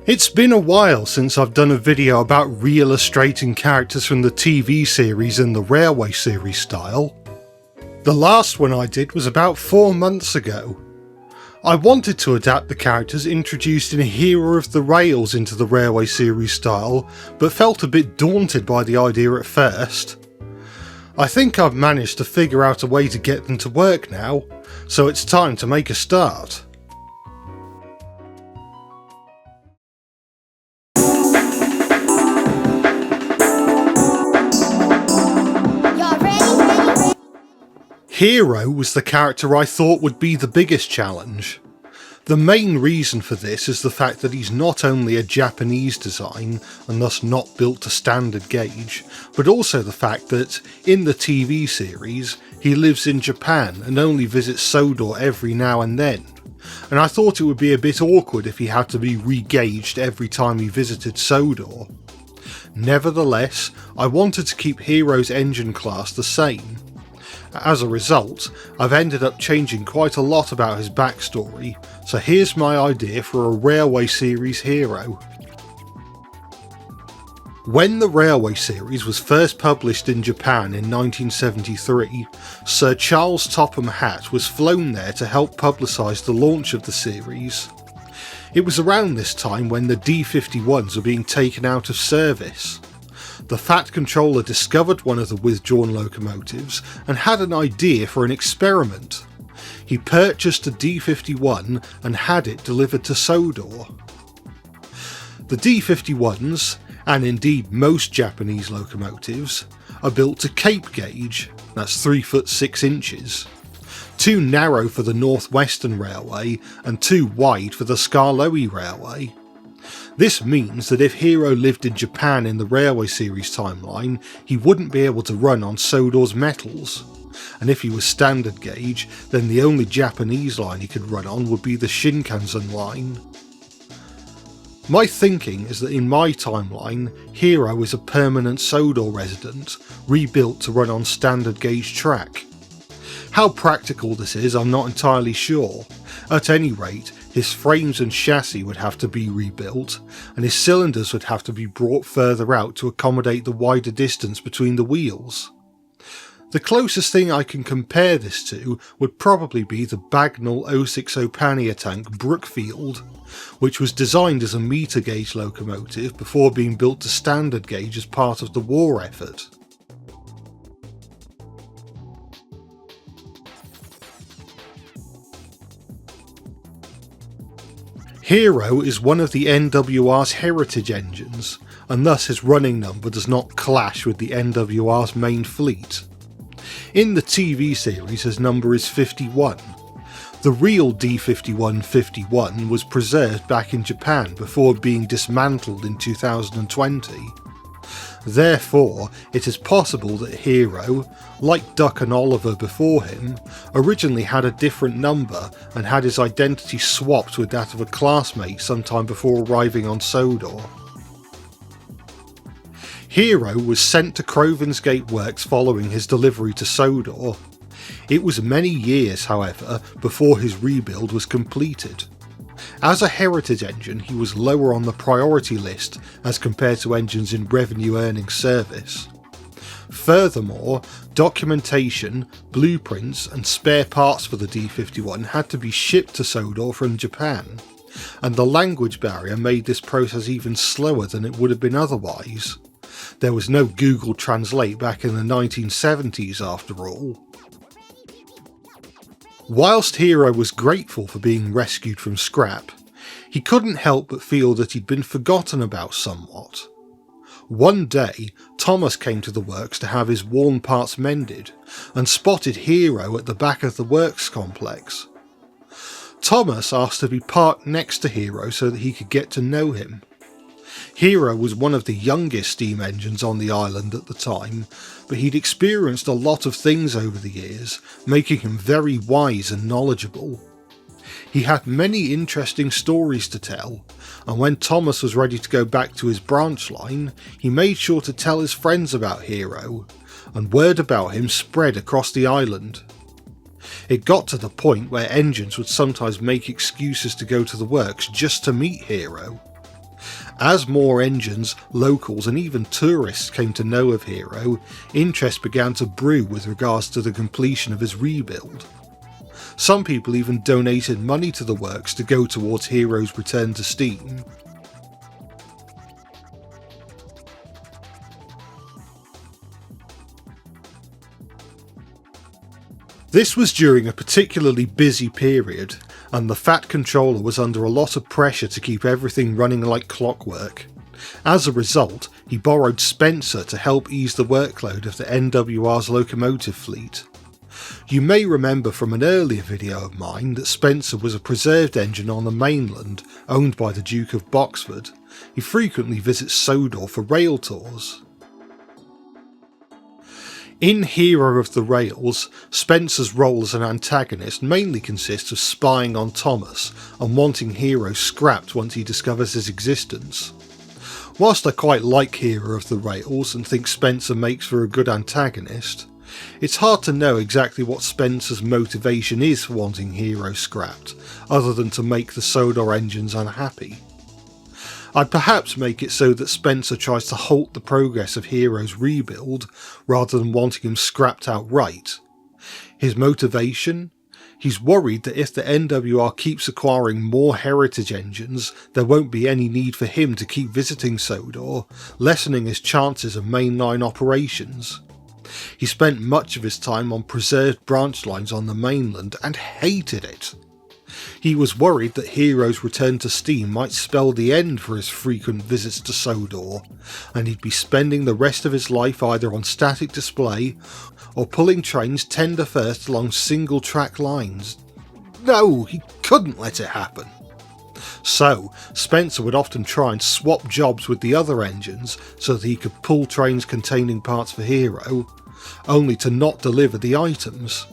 It's been a while since I've done a video about re-illustrating characters from the TV series in the Railway series style. The last one I did was about 4 months ago. I wanted to adapt the characters introduced in Hero of the Rails into the Railway series style, but felt a bit daunted by the idea at first. I think I've managed to figure out a way to get them to work now, so it's time to make a start. Hiro was the character I thought would be the biggest challenge. The main reason for this is the fact that he's not only a Japanese design and thus not built to standard gauge, but also the fact that, in the TV series, he lives in Japan and only visits Sodor every now and then, and I thought it would be a bit awkward if he had to be re-gauged every time he visited Sodor. Nevertheless, I wanted to keep Hiro's engine class the same. As a result, I've ended up changing quite a lot about his backstory, so here's my idea for a Railway series hero. When the Railway series was first published in Japan in 1973, Sir Charles Topham Hatt was flown there to help publicise the launch of the series. It was around this time when the D51s were being taken out of service. The Fat Controller discovered one of the withdrawn locomotives and had an idea for an experiment. He purchased a D51 and had it delivered to Sodor. The D51s, and indeed most Japanese locomotives, are built to Cape gauge, that's 3 foot 6 inches, too narrow for the North Western Railway and too wide for the Skarloey Railway. This means that if Hiro lived in Japan in the Railway series timeline, he wouldn't be able to run on Sodor's metals, and if he was standard gauge, then the only Japanese line he could run on would be the Shinkansen line. My thinking is that in my timeline, Hiro is a permanent Sodor resident, rebuilt to run on standard gauge track. How practical this is, I'm not entirely sure. At any rate, his frames and chassis would have to be rebuilt, and his cylinders would have to be brought further out to accommodate the wider distance between the wheels. The closest thing I can compare this to would probably be the Bagnall 060 pannier tank Brookfield, which was designed as a meter gauge locomotive before being built to standard gauge as part of the war effort. Hiro is one of the NWR's heritage engines, and thus his running number does not clash with the NWR's main fleet. In the TV series his number is 51. The real D51-51 was preserved back in Japan before being dismantled in 2020. Therefore, it is possible that Hiro, like Duck and Oliver before him, originally had a different number and had his identity swapped with that of a classmate sometime before arriving on Sodor. Hiro was sent to Crovinsgate Works following his delivery to Sodor. It was many years, however, before his rebuild was completed. As a heritage engine, he was lower on the priority list as compared to engines in revenue-earning service. Furthermore, documentation, blueprints and spare parts for the D51 had to be shipped to Sodor from Japan, and the language barrier made this process even slower than it would have been otherwise. There was no Google Translate back in the 1970s after all. Whilst Hiro was grateful for being rescued from scrap, he couldn't help but feel that he'd been forgotten about somewhat. One day, Thomas came to the works to have his worn parts mended, and spotted Hiro at the back of the works complex. Thomas asked to be parked next to Hiro so that he could get to know him. Hiro was one of the youngest steam engines on the island at the time, but he'd experienced a lot of things over the years, making him very wise and knowledgeable. He had many interesting stories to tell, and when Thomas was ready to go back to his branch line, he made sure to tell his friends about Hiro, and word about him spread across the island. It got to the point where engines would sometimes make excuses to go to the works just to meet Hiro. As more engines, locals and even tourists came to know of Hiro, interest began to brew with regards to the completion of his rebuild. Some people even donated money to the works to go towards Hiro's return to Steam. This was during a particularly busy period, and the Fat Controller was under a lot of pressure to keep everything running like clockwork. As a result, he borrowed Spencer to help ease the workload of the NWR's locomotive fleet. You may remember from an earlier video of mine that Spencer was a preserved engine on the mainland owned by the Duke of Boxford. He frequently visits Sodor for rail tours. In Hero of the Rails, Spencer's role as an antagonist mainly consists of spying on Thomas and wanting Hiro scrapped once he discovers his existence. Whilst I quite like Hero of the Rails and think Spencer makes for a good antagonist, it's hard to know exactly what Spencer's motivation is for wanting Hiro scrapped, other than to make the Sodor engines unhappy. I'd perhaps make it so that Spencer tries to halt the progress of Hiro's rebuild, rather than wanting him scrapped outright. His motivation? He's worried that if the NWR keeps acquiring more heritage engines, there won't be any need for him to keep visiting Sodor, lessening his chances of mainline operations. He spent much of his time on preserved branch lines on the mainland and hated it. He was worried that Hiro's return to Steam might spell the end for his frequent visits to Sodor, and he'd be spending the rest of his life either on static display or pulling trains tender first along single track lines. No, he couldn't let it happen. So, Spencer would often try and swap jobs with the other engines so that he could pull trains containing parts for Hiro, only to not deliver the items.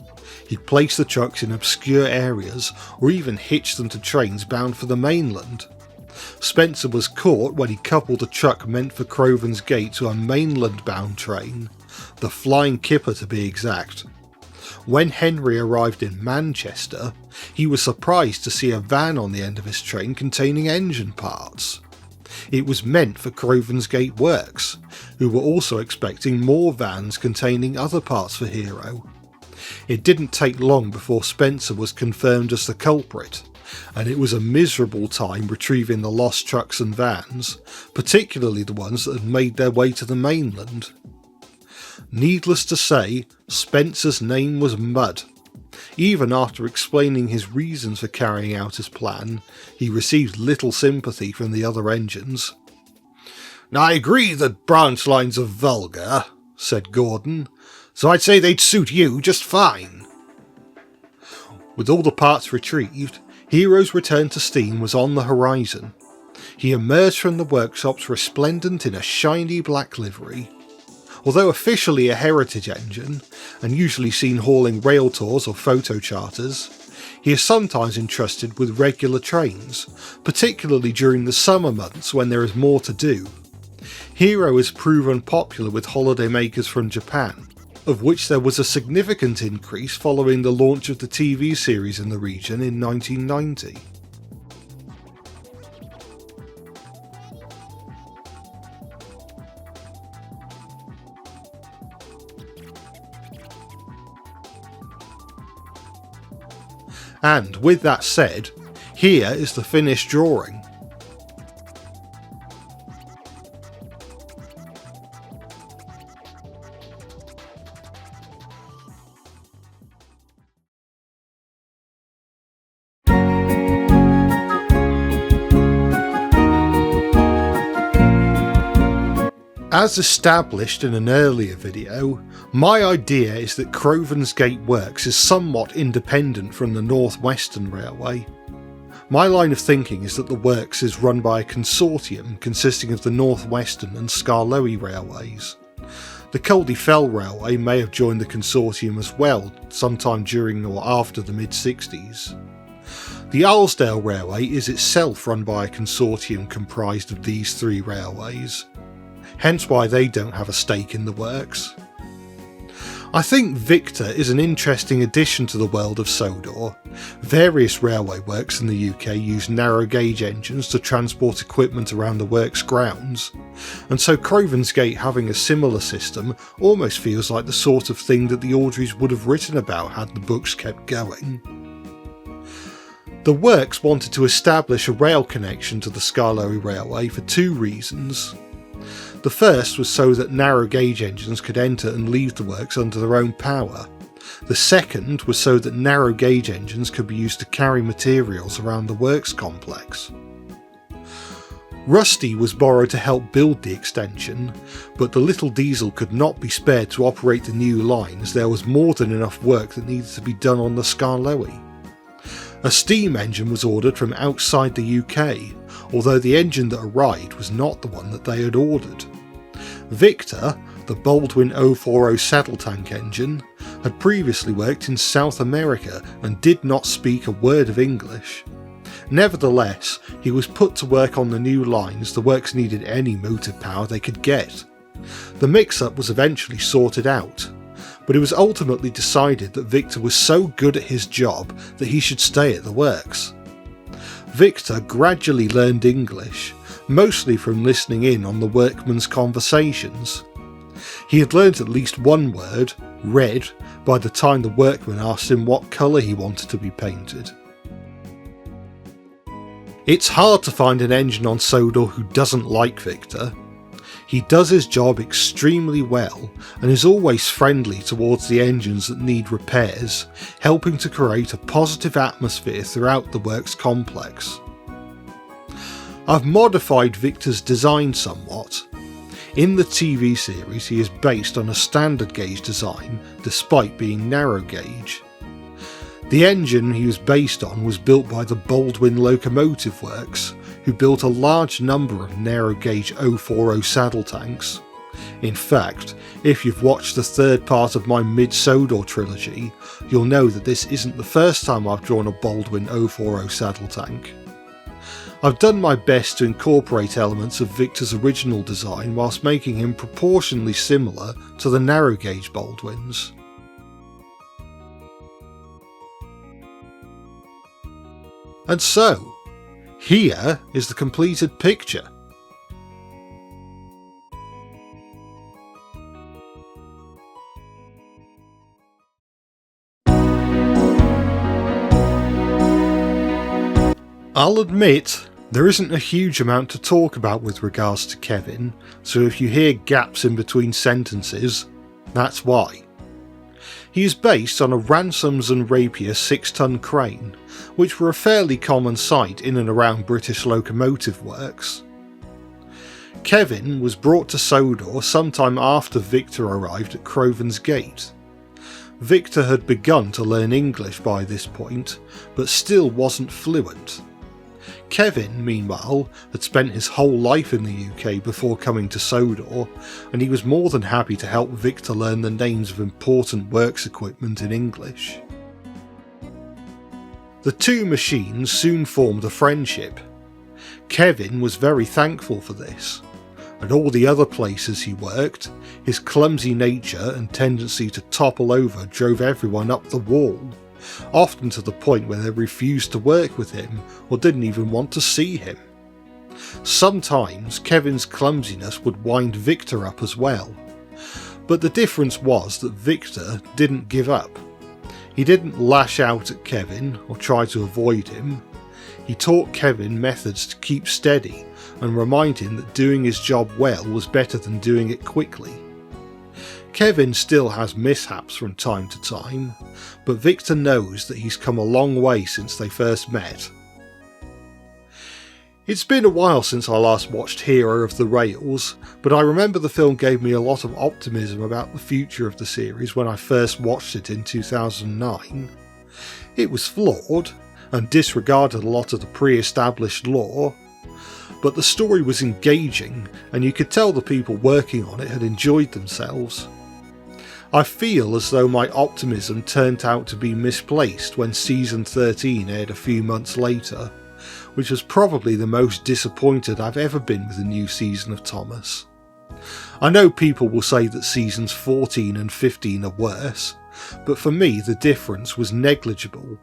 He'd place the trucks in obscure areas or even hitch them to trains bound for the mainland. Spencer was caught when he coupled a truck meant for Crovan's Gate to a mainland-bound train, the Flying Kipper to be exact. When Henry arrived in Manchester, he was surprised to see a van on the end of his train containing engine parts. It was meant for Crovan's Gate Works, who were also expecting more vans containing other parts for Hiro. It didn't take long before Spencer was confirmed as the culprit, and it was a miserable time retrieving the lost trucks and vans, particularly the ones that had made their way to the mainland. Needless to say, Spencer's name was mud. Even after explaining his reasons for carrying out his plan, he received little sympathy from the other engines. "I agree that branch lines are vulgar," said Gordon, "so I'd say they'd suit you just fine." With all the parts retrieved, Hiro's return to Steam was on the horizon. He emerged from the workshops resplendent in a shiny black livery. Although officially a heritage engine, and usually seen hauling rail tours or photo charters, he is sometimes entrusted with regular trains, particularly during the summer months when there is more to do. Hiro has proven popular with holidaymakers from Japan, of which there was a significant increase following the launch of the TV series in the region in 1990. And with that said, here is the finished drawing. As established in an earlier video, my idea is that Crovan's Gate Works is somewhat independent from the North Western Railway. My line of thinking is that the works is run by a consortium consisting of the North Western and Skarloey railways. The Culdee Fell Railway may have joined the consortium as well sometime during or after the mid-60s. The Arlesdale Railway is itself run by a consortium comprised of these three railways, hence why they don't have a stake in the works. I think Victor is an interesting addition to the world of Sodor. Various railway works in the UK use narrow gauge engines to transport equipment around the works grounds, and so Crovan's Gate having a similar system almost feels like the sort of thing that the Audreys would have written about had the books kept going. The works wanted to establish a rail connection to the Skarloey Railway for two reasons. The first was so that narrow gauge engines could enter and leave the works under their own power. The second was so that narrow gauge engines could be used to carry materials around the works complex. Rusty was borrowed to help build the extension, but the little diesel could not be spared to operate the new line as there was more than enough work that needed to be done on the Skarloey. A steam engine was ordered from outside the UK, although the engine that arrived was not the one that they had ordered. Victor, the Baldwin 040 saddle tank engine, had previously worked in South America and did not speak a word of English. Nevertheless, he was put to work on the new lines. The works needed any motive power they could get. The mix-up was eventually sorted out, but it was ultimately decided that Victor was so good at his job that he should stay at the works. Victor gradually learned English, mostly from listening in on the workmen's conversations. He had learnt at least one word, red, by the time the workman asked him what colour he wanted to be painted. It's hard to find an engine on Sodor who doesn't like Victor. He does his job extremely well and is always friendly towards the engines that need repairs, helping to create a positive atmosphere throughout the works complex. I've modified Victor's design somewhat. In the TV series he is based on a standard gauge design despite being narrow gauge. The engine he was based on was built by the Baldwin Locomotive Works, who built a large number of narrow gauge 040 saddle tanks. In fact, if you've watched the third part of my Mid-Sodor trilogy, you'll know that this isn't the first time I've drawn a Baldwin 040 saddle tank. I've done my best to incorporate elements of Victor's original design whilst making him proportionally similar to the narrow gauge Baldwins. And so, here is the completed picture. I'll admit, there isn't a huge amount to talk about with regards to Kevin, so if you hear gaps in between sentences, that's why. He is based on a Ransoms and Rapier 6-ton crane, which were a fairly common sight in and around British locomotive works. Kevin was brought to Sodor sometime after Victor arrived at Crovan's Gate. Victor had begun to learn English by this point, but still wasn't fluent. Kevin, meanwhile, had spent his whole life in the UK before coming to Sodor, and he was more than happy to help Victor learn the names of important works equipment in English. The two machines soon formed a friendship. Kevin was very thankful for this. At all the other places he worked, his clumsy nature and tendency to topple over drove everyone up the wall, often to the point where they refused to work with him or didn't even want to see him. Sometimes Kevin's clumsiness would wind Victor up as well, but the difference was that Victor didn't give up. He didn't lash out at Kevin or try to avoid him. He taught Kevin methods to keep steady and remind him that doing his job well was better than doing it quickly. Kevin still has mishaps from time to time, but Victor knows that he's come a long way since they first met. It's been a while since I last watched Hero of the Rails, but I remember the film gave me a lot of optimism about the future of the series when I first watched it in 2009. It was flawed, and disregarded a lot of the pre-established lore, but the story was engaging, and you could tell the people working on it had enjoyed themselves. I feel as though my optimism turned out to be misplaced when Season 13 aired a few months later, which was probably the most disappointed I've ever been with a new season of Thomas. I know people will say that seasons 14 and 15 are worse, but for me the difference was negligible.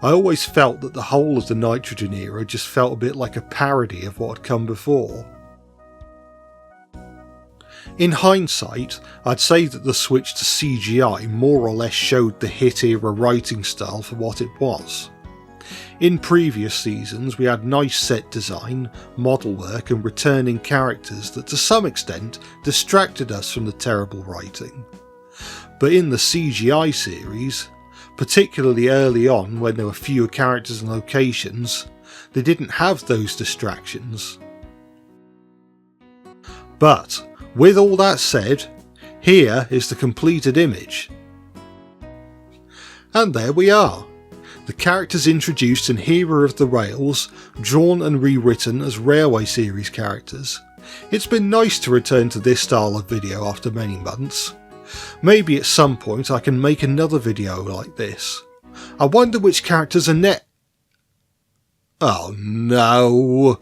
I always felt that the whole of the Nitrogen era just felt a bit like a parody of what had come before. In hindsight, I'd say that the switch to CGI more or less showed the hit era writing style for what it was. In previous seasons we had nice set design, model work and returning characters that to some extent distracted us from the terrible writing. But in the CGI series, particularly early on when there were fewer characters and locations, they didn't have those distractions. But with all that said, here is the completed image. And there we are. The characters introduced in Hero of the Rails, drawn and rewritten as Railway series characters. It's been nice to return to this style of video after many months. Maybe at some point I can make another video like this. I wonder which characters are Oh no!